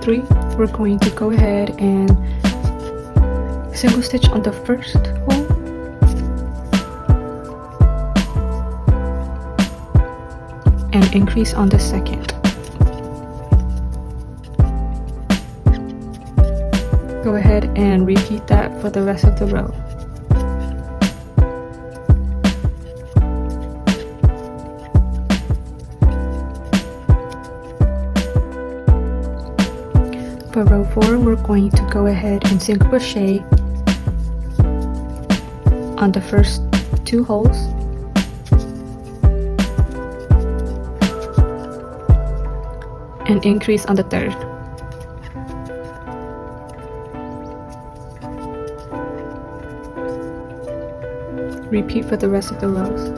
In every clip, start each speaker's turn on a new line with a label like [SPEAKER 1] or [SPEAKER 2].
[SPEAKER 1] 3, we're going to go ahead and single stitch on the first hole and increase on the second. Go ahead and repeat that for the rest of the row. For row 4, we're going to go ahead and single crochet on the first 2 holes and increase on the third. Repeat for the rest of the rows.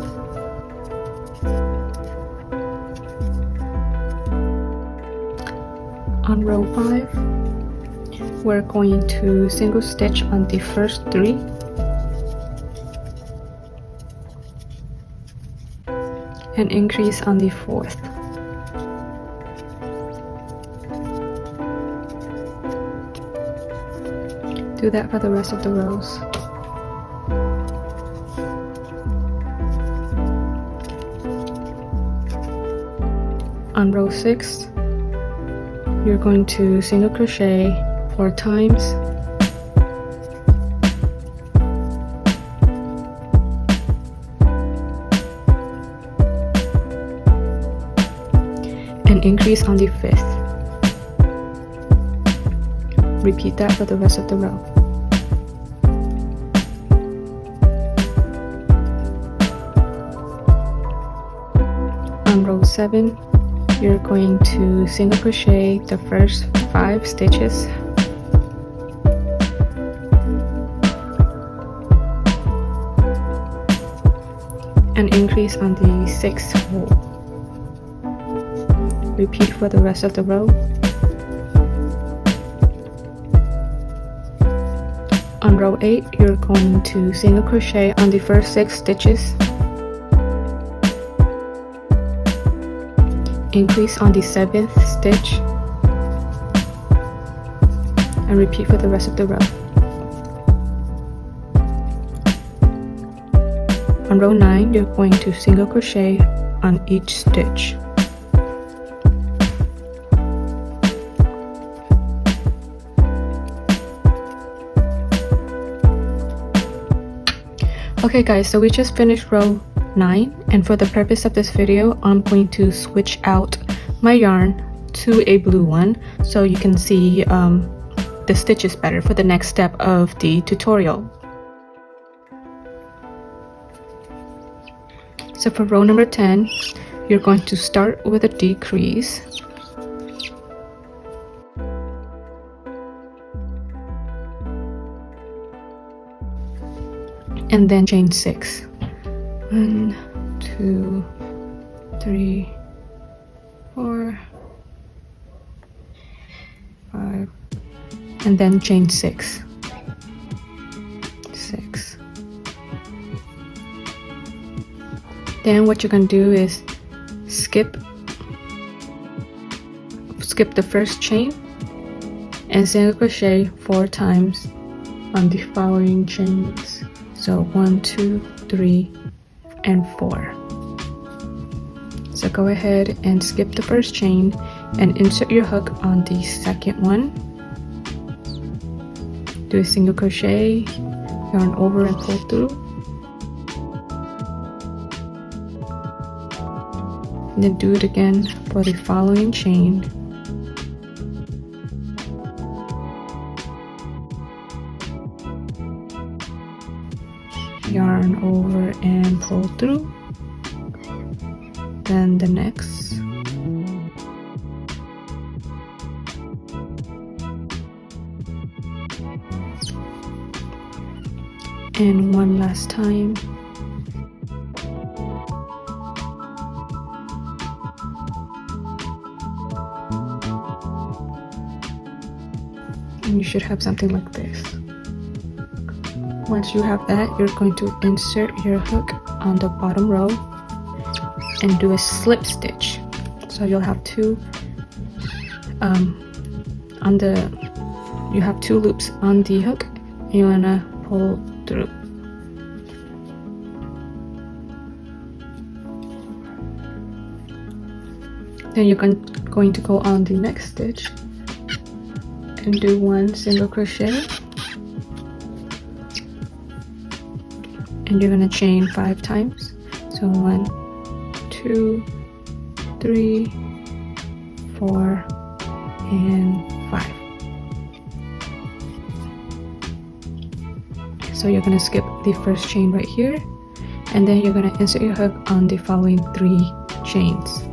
[SPEAKER 1] On row 5, we're going to single stitch on the first 3 and increase on the 4th. Do that for the rest of the rows. On row 6, you're going to single crochet 4 times and increase on the 5th. Repeat that for the rest of the row. On row 7, you're going to single crochet the first 5 stitches and increase on the 6th hole. Repeat for the rest of the row. On row 8, you're going to single crochet on the first 6 stitches, increase on the 7th stitch, and repeat for the rest of the row. On row 9, you're going to single crochet on each stitch. Okay guys, so we just finished row 9, and for the purpose of this video, I'm going to switch out my yarn to a blue one so you can see the stitches better for the next step of the tutorial. So for row number 10, you're going to start with a decrease. And then chain 6. 1, 2, 3, 4, 5, and then chain 6. 6. Then what you're going to do is skip the first chain and single crochet 4 times on the following chains. So 1, 2, 3, and 4. So go ahead and skip the first chain and insert your hook on the second one. Do a single crochet, yarn over and pull through. And then do it again for the following chain. Yarn over and pull through, then the next, and one last time, and you should have something like this. Once you have that, you're going to insert your hook on the bottom row and do a slip stitch. So you'll have 2 on the, you have 2 loops on the hook, and you want to pull through. Then you're going to go on the next stitch and do 1 single crochet, and you're going to chain 5 times. So 1, 2, 3, 4, and 5. So you're going to skip the first chain right here, and then you're going to insert your hook on the following 3 chains.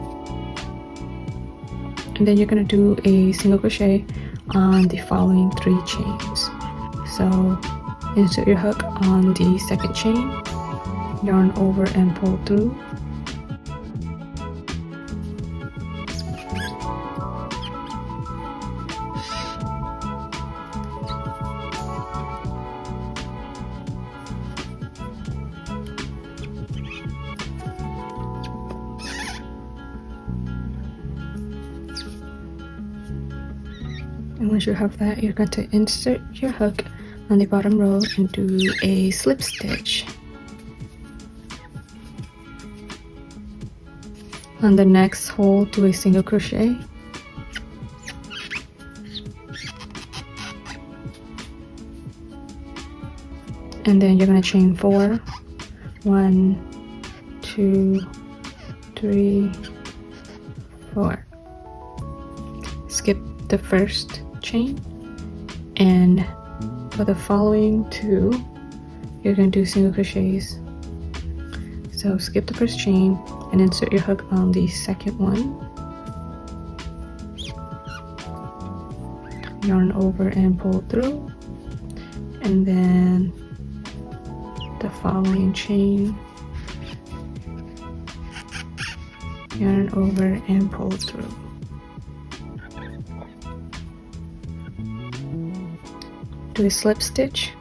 [SPEAKER 1] And then you're going to do a single crochet on the following 3 chains. So insert your hook on the second chain, yarn over and pull through. And once you have that, you're going to insert your hook on the bottom row and do a slip stitch. On the next hole, do a single crochet. And then you're going to chain 4. 1, 2, 3, 4. Skip the first chain, and for the following 2 you're going to do single crochets. So skip the first chain and insert your hook on the second one, yarn over and pull through, and then the following chain, yarn over and pull through. Do a slip stitch,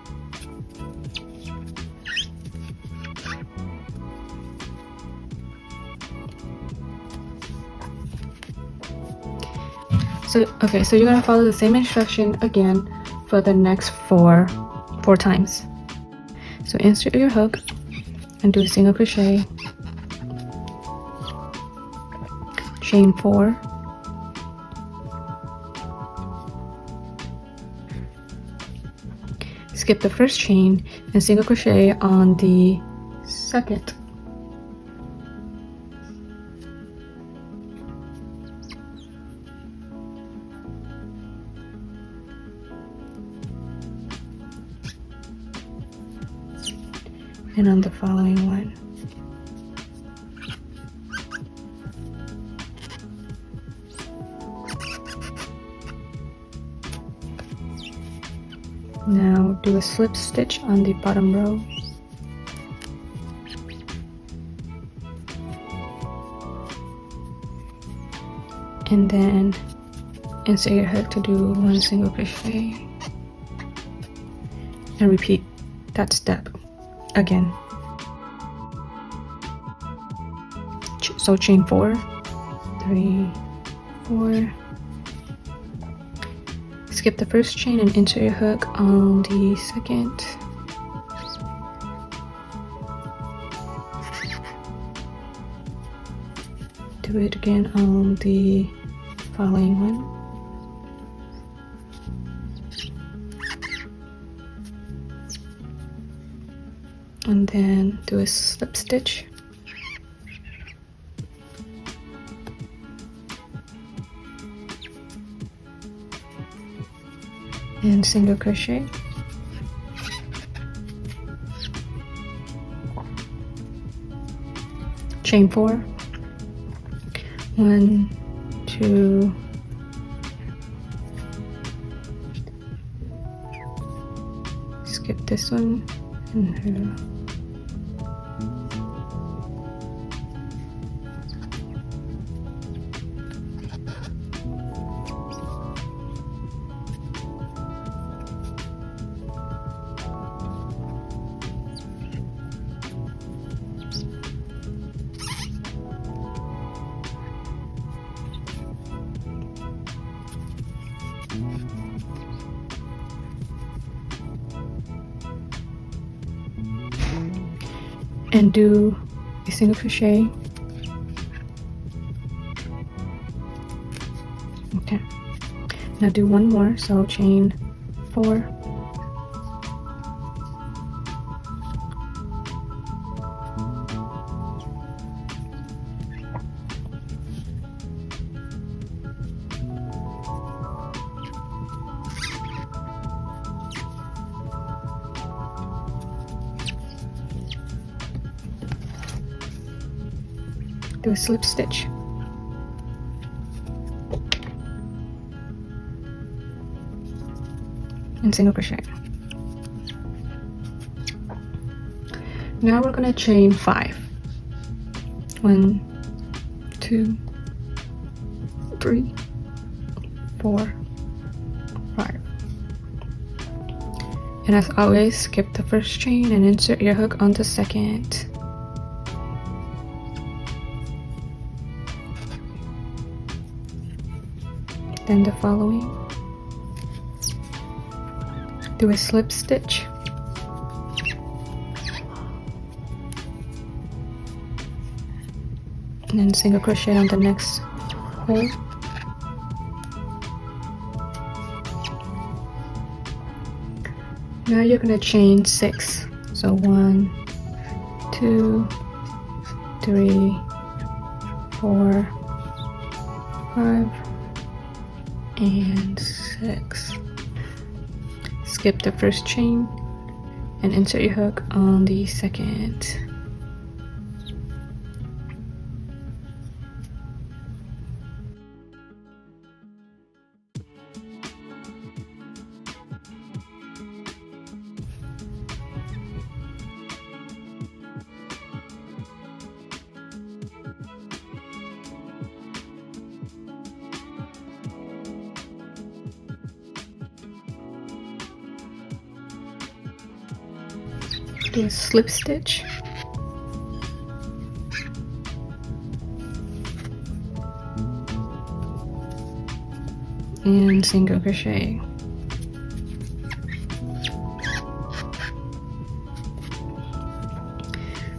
[SPEAKER 1] so you're gonna follow the same instruction again for the next four times. So insert your hook and do a single crochet, chain 4, skip the first chain and single crochet on the second. And on the following one. Now do a slip stitch on the bottom row. And then insert your hook to do 1 single crochet. And repeat that step again. So chain 4, 3, 4. Skip the first chain and insert your hook on the second. Do it again on the following one. And then do a slip stitch. And single crochet. Chain 4. 1, 2, skip this one and and do a single crochet. Okay, now do one more, so chain 4, do a slip stitch, and single crochet. Now we're going to chain 5. 1, 2, 3, 4, 5. And as always, skip the first chain and insert your hook on the second. Then the following. Do a slip stitch. And then single crochet on the next hole. Now you're going to chain 6. So 1, 2, 3, 4, 5, and 6. Skip the first chain and insert your hook on the second. Do a slip stitch, and single crochet.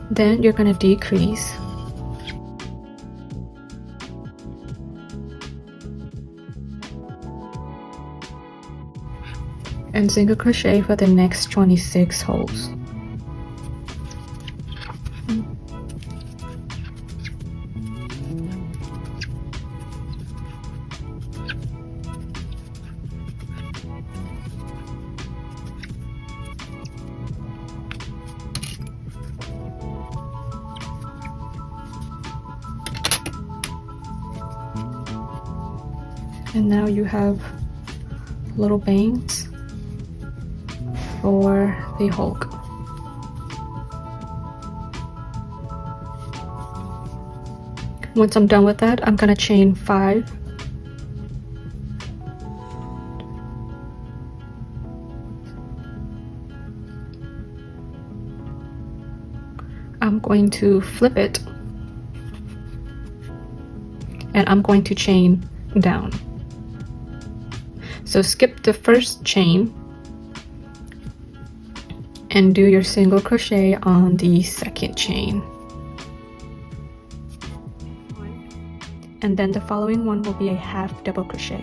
[SPEAKER 1] Then you're going to decrease and single crochet for the next 26 holes. And now you have little bangs for the Hulk. Once I'm done with that, I'm gonna chain 5. I'm going to flip it and I'm going to chain down. So skip the first chain and do your single crochet on the second chain. And then the following one will be a half double crochet.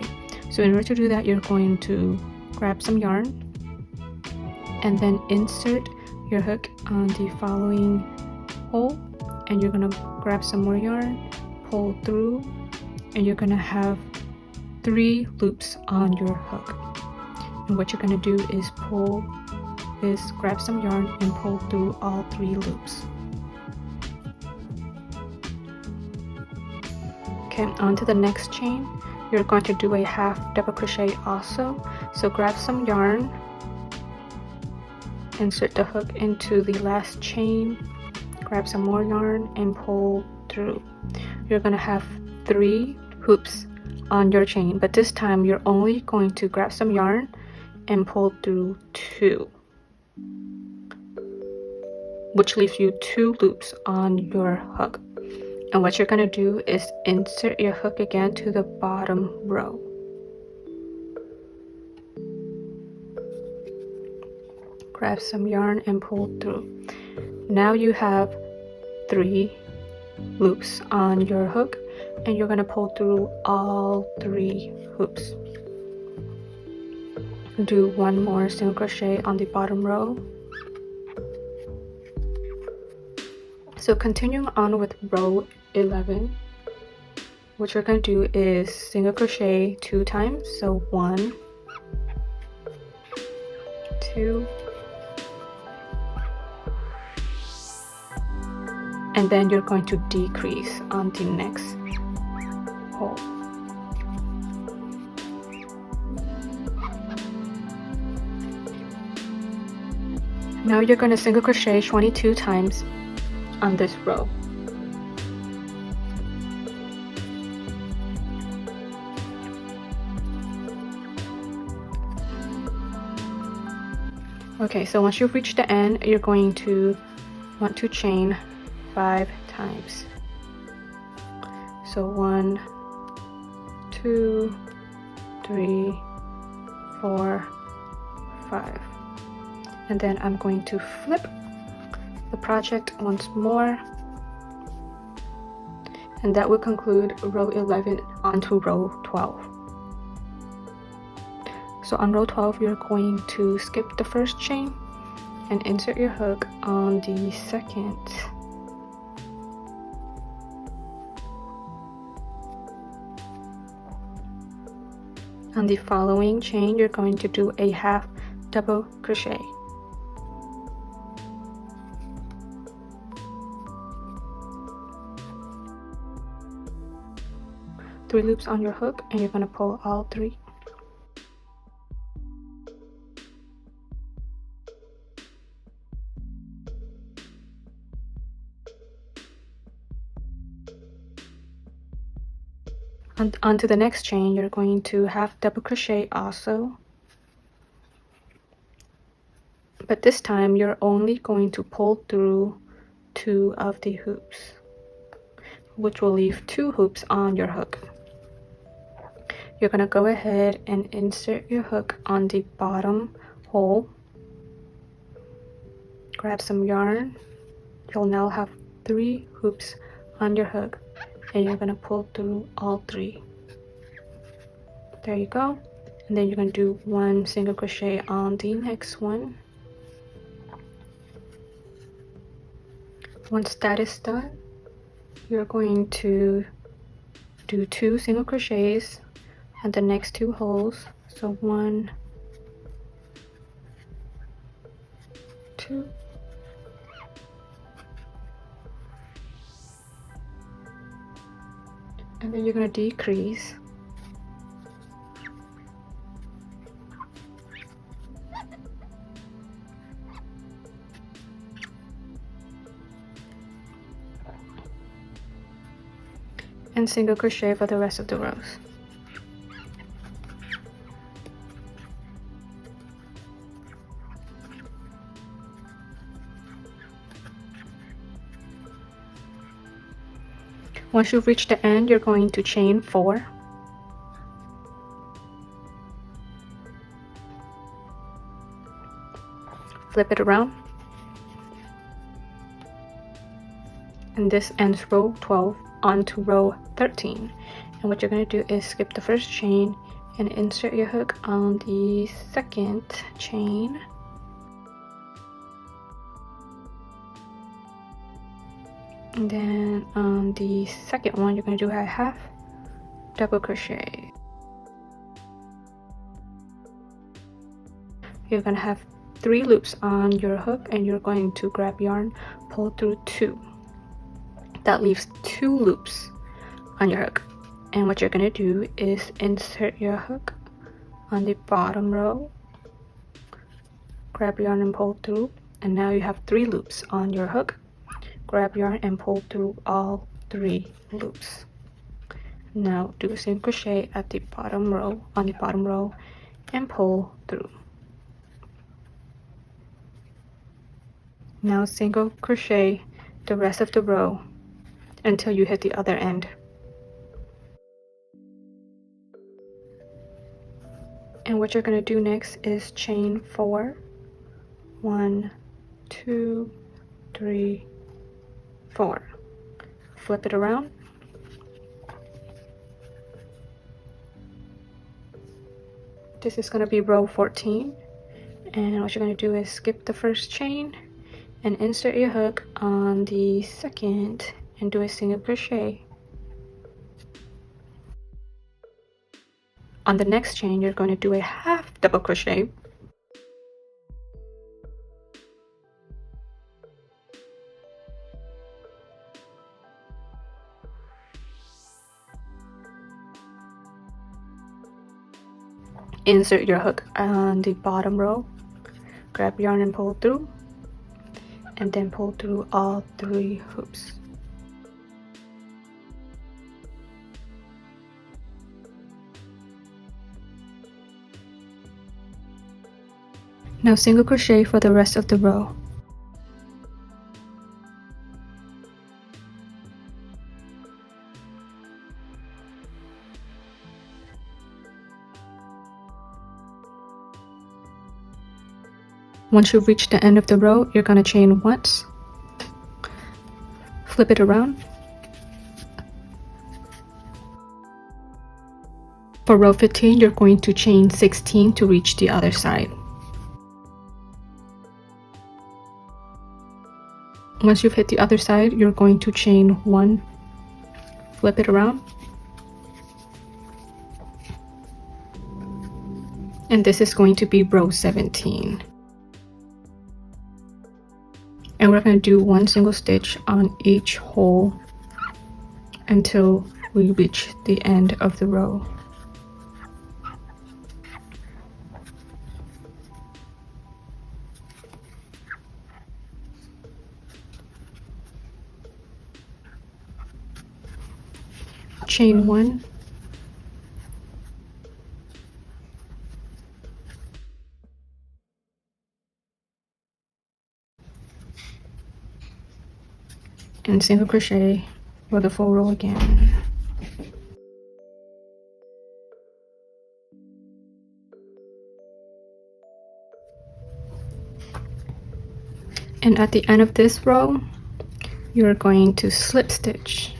[SPEAKER 1] So in order to do that, you're going to grab some yarn and then insert your hook on the following hole, and you're gonna grab some more yarn, pull through, and you're gonna have 3 loops on your hook. And what you're gonna do is grab some yarn and pull through all 3 loops. Okay, on to the next chain. You're going to do a half double crochet also. So grab some yarn, insert the hook into the last chain, grab some more yarn and pull through. You're gonna have 3 hoops on your chain, but this time you're only going to grab some yarn and pull through 2, which leaves you 2 loops on your hook. And what you're gonna do is insert your hook again to the bottom row. Grab some yarn and pull through. Now you have 3 loops on your hook, and you're going to pull through all 3 hoops. Do 1 more single crochet on the bottom row. So continuing on with row 11, what you're going to do is single crochet 2 times. So 1, 2, and then you're going to decrease on the next hole. Now you're going to single crochet 22 times on this row. Okay, so once you've reached the end, you're going to want to chain 5 times. So 1, 2, 3, 4, 5. And then I'm going to flip the project once more, and that will conclude row 11 onto row 12. So on row 12, you're going to skip the first chain and insert your hook on the second. On the following chain, you're going to do a half double crochet. Three loops on your hook, and you're going to pull all 3. And onto the next chain, you're going to half double crochet also, but this time you're only going to pull through 2 of the hoops, which will leave 2 hoops on your hook. You're going to go ahead and insert your hook on the bottom hole. Grab some yarn. You'll now have 3 hoops on your hook, and you're going to pull through all 3. There you go. And then you're going to do 1 single crochet on the next one. Once that is done, you're going to do 2 single crochets on the next 2 holes. So 1, 2, and then you're going to decrease. And single crochet for the rest of the rows. Once you've reached the end, you're going to chain 4. Flip it around. And this ends row 12 onto row 13. And what you're going to do is skip the first chain and insert your hook on the second chain. And then on the second one, you're going to do a half double crochet. You're going to have 3 loops on your hook, and you're going to grab yarn, pull through 2. That leaves 2 loops on your hook. And what you're going to do is insert your hook on the bottom row, grab yarn and pull through, and now you have 3 loops on your hook. Grab yarn and pull through all 3 loops. Now do a single crochet at the bottom row, on the bottom row, and pull through. Now single crochet the rest of the row until you hit the other end. And what you're going to do next is chain 4. 1, 2, 3, 4. Flip it around. This is going to be row 14, and what you're going to do is skip the first chain and insert your hook on the second and do a single crochet. On the next chain, you're going to do a half double crochet. Insert your hook on the bottom row, grab yarn and pull through, and then pull through all 3 hoops. Now single crochet for the rest of the row. Once you reach the end of the row, you're going to chain once, flip it around. For row 15, you're going to chain 16 to reach the other side. Once you've hit the other side, you're going to chain 1, flip it around. And this is going to be row 17. And we're going to do 1 single stitch on each hole until we reach the end of the row. Chain 1, and single crochet for the full row again. And at the end of this row, you're going to slip stitch.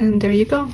[SPEAKER 1] And there you go.